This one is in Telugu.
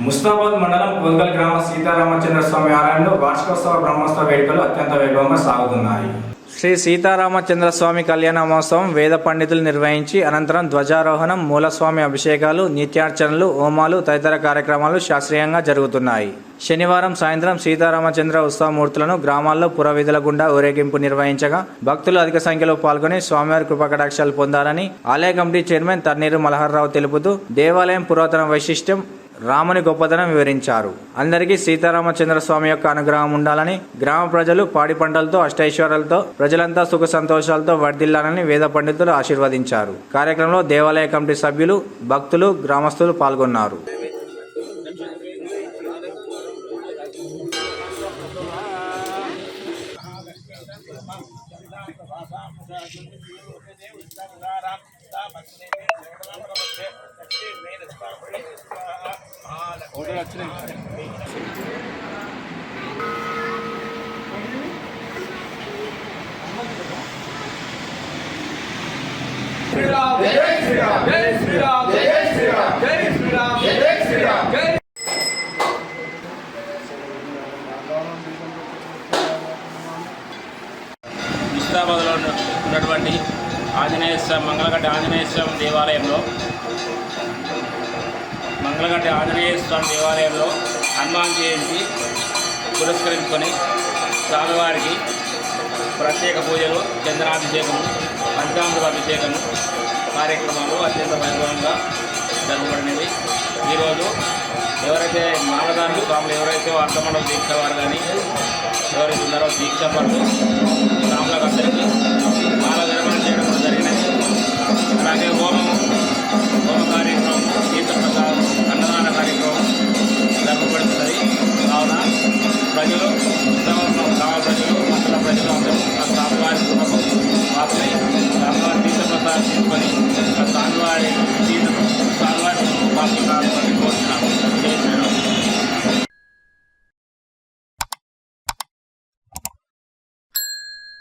ముస్తాబాద్ మండలం కోల్గల్ గ్రామ సీతారామచంద్ర స్వామి ఆలయంలో వార్షికోత్సవ బ్రహ్మోత్సవ వేడుకలు అత్యంత వైభవంగా సాగుతున్నాయి. శ్రీ సీతారామచంద్ర స్వామి కళ్యాణ మహోత్సవం వేద పండితులు నిర్వహించి అనంతరం ధ్వజారోహణం, మూలస్వామి అభిషేకాలు, నిత్యార్చనలు, హోమాలు తదితర కార్యక్రమాలు శాస్త్రీయంగా జరుగుతున్నాయి. శనివారం సాయంత్రం సీతారామచంద్ర ఉత్సవమూర్తులను గ్రామాల్లో పురవీధుల గుండా ఊరేగింపు నిర్వహించగా భక్తులు అధిక సంఖ్యలో పాల్గొని స్వామివారి కృపకటాక్షాలు పొందాలని ఆలయ కమిటీ చైర్మన్ తర్నీరు మలహర్రావు తెలుపుతూ దేవాలయం పురాతన వైశిష్ట్యం, రాముని గొప్పతనం వివరించారు. అందరికీ సీతారామచంద్ర స్వామి యొక్క అనుగ్రహం ఉండాలని, గ్రామ ప్రజలు పాడి పంటలతో అష్టైశ్వర్యాలతో ప్రజలంతా సుఖ సంతోషాలతో వర్ధిల్లాలని వేద పండితులు ఆశీర్వదించారు. కార్యక్రమంలో దేవాలయ కమిటీ సభ్యులు, భక్తులు, గ్రామస్తులు పాల్గొన్నారు. ముస్తాబాద్లో ఉన్నటువంటి మంగళగడ్డ ఆంజనేయ స్వామి దేవాలయంలో హనుమాన్ జయంతి పురస్కరించుకొని స్వామివారికి ప్రత్యేక పూజలు, చంద్రాభిషేకము, పంచామృత అభిషేకము కార్యక్రమాలు అత్యంత వైభవంగా జరగబడినవి. ఈరోజు ఎవరైతే మాలధారులు స్వాములు ఎవరైతే అర్థమండల దీక్ష వారు కానీ ఎవరైతే ఉన్నారో దీక్ష పనులు స్వాములకు అందరికీ మాల ధర్మం చేయడం జరిగినది. అలాగే హోమ కార్యక్రమం, తీర్థప్రసాదం, అన్నదాన కార్యక్రమం జరపబడుతున్నది. కావున ప్రజలు, గ్రామ ప్రజలు, మండల ప్రజలు అందరూ ఆ స్వామివారి కృపకు పాత్రై స్వామివారి తీర్థప్రసాదం తీసుకొని స్వామివారి పాత్ర కోరుతున్నాము.